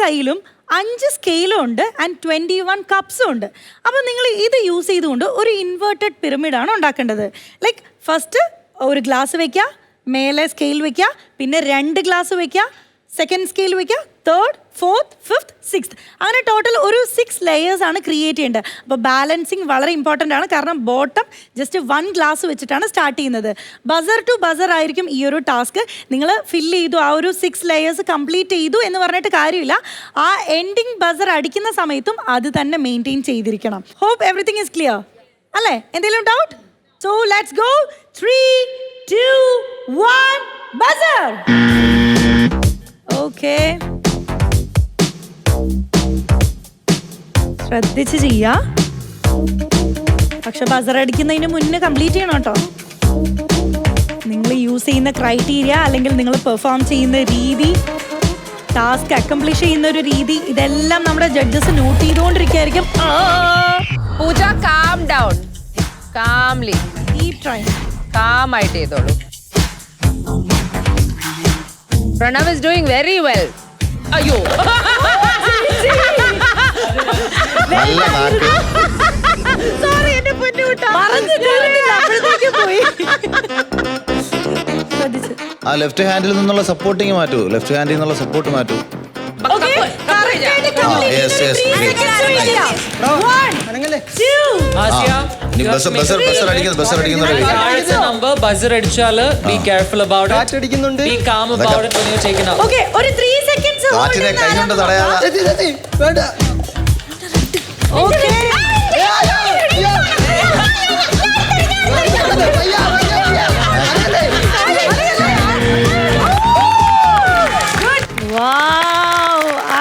കയ്യിലും 5 സ്കെയിലും ഉണ്ട് ആൻഡ് 21 കപ്സും ഉണ്ട്. അപ്പോൾ നിങ്ങൾ ഇത് യൂസ് ചെയ്തുകൊണ്ട് ഒരു ഇൻവേർട്ടഡ് പിരമിഡാണ് ഉണ്ടാക്കേണ്ടത്. ലൈക്ക് ഫസ്റ്റ് ഒരു ഗ്ലാസ് വെക്കുക, മേലെ സ്കെയിൽ വെക്കുക, പിന്നെ 2 ഗ്ലാസ് വെക്കുക, സെക്കൻഡ് സ്കെയിൽ വെക്കുക, 3rd, 4th, 5th, 6th, അങ്ങനെ ടോട്ടൽ ഒരു 6 ലെയേഴ്സ് ആണ് ക്രിയേറ്റ് ചെയ്യേണ്ടത്. അപ്പോൾ ബാലൻസിങ് വളരെ ഇമ്പോർട്ടൻ്റ് ആണ്. കാരണം ബോട്ടം ജസ്റ്റ് 1 ഗ്ലാസ് വെച്ചിട്ടാണ് സ്റ്റാർട്ട് ചെയ്യുന്നത്. ബസർ ടു ബസർ ആയിരിക്കും ഈ ഒരു ടാസ്ക്. നിങ്ങൾ ഫില്ല് ചെയ്തു, ആ ഒരു 6 ലെയേഴ്സ് കംപ്ലീറ്റ് ചെയ്തു എന്ന് പറഞ്ഞിട്ട് കാര്യമില്ല. ആ എൻഡിങ് ബസർ അടിക്കുന്ന സമയത്തും അത് തന്നെ മെയിൻറ്റെയിൻ ചെയ്തിരിക്കണം. ഹോപ്പ് എവറിത്തിങ് ഈസ് ക്ലിയർ അല്ലേ? എന്തെങ്കിലും doubt? So let's go. 3, 2, 1 buzzer. Okay, ശ്രദ്ധിച്ച് ചെയ്യാ. പക്ഷെ ബസർ അടിക്കുന്നതിന് മുന്നേ കംപ്ലീറ്റ് ചെയ്യണം കേട്ടോ. നിങ്ങൾ യൂസ് ചെയ്യുന്ന ക്രൈറ്റീരിയ അല്ലെങ്കിൽ നിങ്ങൾ പെർഫോം ചെയ്യുന്ന രീതി, ടാസ്ക് അക്കംപ്ലിഷ് ചെയ്യുന്ന ഒരു രീതി, ഇതെല്ലാം നമ്മുടെ ജഡ്ജസ് നോട്ട് ചെയ്തുകൊണ്ടിരിക്കുകയായിരിക്കും. Pooja, calm down, calmly, keep trying, calm ആയിട്ട് ചെയ്തോളൂ. Pranav is doing very well. അയ്യോ, സോറി എന്നെ പൊന്നുകൂട്ടാ. പോയി. ആ ലെഫ്റ്റ് ഹാൻഡിൽ നിന്നുള്ള സപ്പോർട്ടിങ് മാറ്റൂ, ലെഫ്റ്റ് ഹാൻഡിൽ നിന്നുള്ള സപ്പോർട്ട് മാറ്റൂ. ബസർ അടിച്ചാൽ be careful about it. Be calm about it when you're taking out. Okay, ഒരു 3 seconds കാറ്റിനെ കൈകൊണ്ട് തടയാതെ. Okay.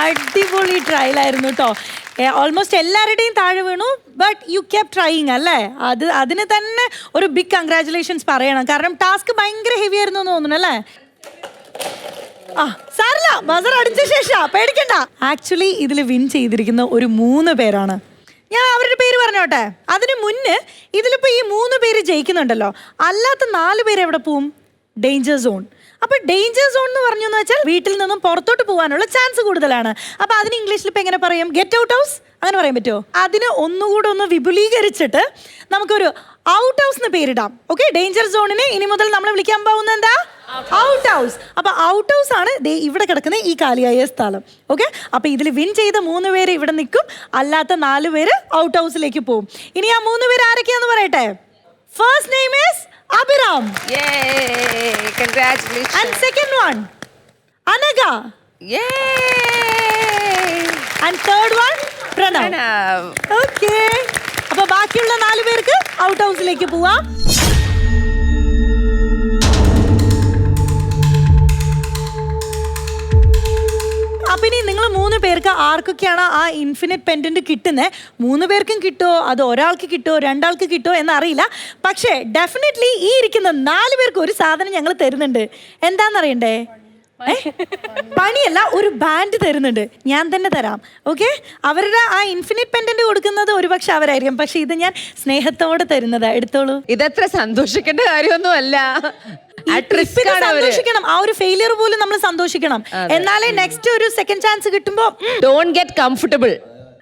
അടിപൊളി ട്രയൽ ആയിരുന്നു കേട്ടോ. ഓൾമോസ്റ്റ് എല്ലാവരുടെയും താഴെ വീണു, ബട്ട് യു കെപ് ട്രൈയിങ് അല്ലേ? അതിന് തന്നെ ഒരു ബിഗ് കൺഗ്രാറ്റുലേഷൻസ് പറയണം. കാരണം ടാസ്ക് ഭയങ്കര ഹെവി ആയിരുന്നു എന്ന് തോന്നുന്നു അല്ലേ? സാറില്ല, ബസർ അടിച്ച ശേഷം പേടിക്കണ്ട. ആക്ച്വലി ഇതിൽ വിൻ ചെയ്തിരിക്കുന്ന ഒരു 3 പേരാണ്. ഞാൻ അവരുടെ പേര് പറഞ്ഞോട്ടെ. അതിന് മുന്നേ ഇതിലിപ്പോൾ ഈ 3 പേര് ജയിക്കുന്നുണ്ടല്ലോ, അല്ലാത്ത 4 പേര് എവിടെ പോവും? Danger zone. അപ്പോൾ ഡേഞ്ചർ സോൺ എന്ന് പറഞ്ഞു എന്ന് വെച്ചാൽ വീട്ടിൽ നിന്നും പുറത്തോട്ട് പോകാനുള്ള ചാൻസ് കൂടുതലാണ്. അപ്പോൾ അതിന് ഇംഗ്ലീഷിൽ ഇപ്പോൾ എങ്ങനെ പറയും? ഗെറ്റ് ഔട്ട് ഹൗസ്, അങ്ങനെ പറയാൻ പറ്റുമോ? അതിന് ഒന്നുകൂടെ ഒന്ന് വിപുലീകരിച്ചിട്ട് നമുക്കൊരു ഔട്ട് ഹൗസ് എന്ന് പേരിടാം. ഓക്കെ, ഡേഞ്ചർ സോണിനെ ഇനി മുതൽ നമ്മൾ വിളിക്കാൻ പോകുന്നത് എന്താ? Out house. അപ്പോൾ ഔട്ട് ഹൗസ് ആണ് ഇവിടെ കിടക്കുന്ന ഈ കാലിയായ സ്ഥലം. ഓക്കെ, അപ്പോൾ ഇതിൽ വിൻ ചെയ്ത 3 പേര് ഇവിടെ നിൽക്കും, അല്ലാത്ത 4 പേര് ഔട്ട് ഹൗസിലേക്ക് പോകും. ഇനി ആ 3 പേര് ആരൊക്കെയാന്ന് പറയട്ടെ. First name is Abhiram. Yay! Congratulations. And second one, Anaga. Yay! And third one, Pranav. Okay. അപ്പോൾ ബാക്കിയുള്ള 4 പേർക്ക് ഔട്ട് ഹൗസിലേക്ക് പോവാം. അപ്പം ഇനി നിങ്ങൾ 3 പേർക്ക് ആർക്കൊക്കെയാണ് ആ ഇൻഫിനിറ്റ് പെൻഡന്റ് കിട്ടുന്നത്? 3 പേർക്കും കിട്ടുമോ, അത് ഒരാൾക്ക് കിട്ടുമോ, 2 ആൾക്ക് കിട്ടുമോ എന്നറിയില്ല. പക്ഷേ ഡെഫിനറ്റ്ലി ഈ ഇരിക്കുന്ന 4 പേർക്ക് ഒരു സാധനം ഞങ്ങൾ തരുന്നുണ്ട്. എന്താണെന്നറിയണ്ടേ? പണിയല്ല, ഒരു ബാൻഡ് തരുന്നുണ്ട്. ഞാൻ തന്നെ തരാം. ഓക്കെ, അവരുടെ ആ ഇൻഫിനിറ്റ് പെൻഡന്റ് കൊടുക്കുന്നത് ഒരുപക്ഷെ അവരായിരിക്കും, പക്ഷെ ഇത് ഞാൻ സ്നേഹത്തോടെ തരുന്നതാ. എടുത്തോളൂ. ഇതത്ര സന്തോഷിക്കേണ്ട കാര്യമൊന്നും അല്ല. സന്തോഷിക്കണം. ആ ഒരു ഫെയിലിയർ പോലും നമ്മൾ സന്തോഷിക്കണം. എന്നാലേ നെക്സ്റ്റ് ഒരു സെക്കൻഡ് ചാൻസ് കിട്ടുമ്പോ ഡോണ്ട് ഗെറ്റ് കംഫർട്ടബിൾ.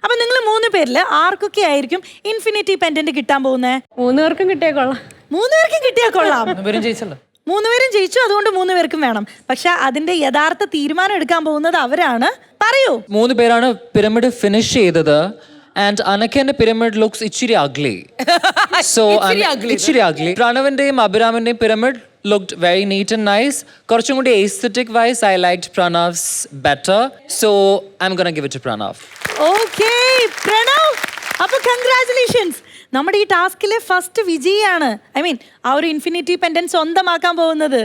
അപ്പൊ നിങ്ങൾ 3 പേരില് ആർക്കൊക്കെ ആയിരിക്കും ഇൻഫിനിറ്റി പെൻഡന്റ് കിട്ടാൻ പോകുന്നത്? 3 പേർക്കും കിട്ടിയാ കൊള്ളാം. 3 പേർക്കും കിട്ടിയാ കൊള്ളാം. 3 പേരും ജയിച്ചല്ലോ. 3 പേരും ജയിച്ചു, അതുകൊണ്ട് 3 പേർക്കും വേണം. പക്ഷെ അതിന്റെ യഥാർത്ഥ തീരുമാനം എടുക്കാൻ പോകുന്നത് അവരാണ്. പറയൂ. 3 പേരാണ് പിരമിഡ് ഫിനിഷ് ചെയ്തത്. And Anak's pyramid looks itchy ugly. So itchy ugly. Pranavindeyum Abhiramindeyum pyramid looked very neat and nice. Korchum kude aesthetic wise I liked Pranav's better. So I'm going to give it to Pranav. Okay, Pranav. അപ്പോൾ congratulations. നമ്മുടെ ഈ ടാസ്കിലെ first വിജയിയാണ്. I mean ആ ഒരു infinity pendant സ്വന്തമാക്കാൻ പോകുന്നത്.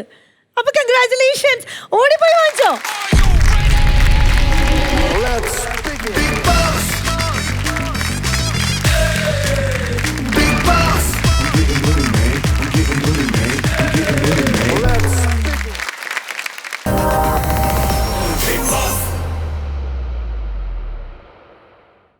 അപ്പോൾ congratulations. ഓടിപ്പോയി വാങ്ങിച്ചോ.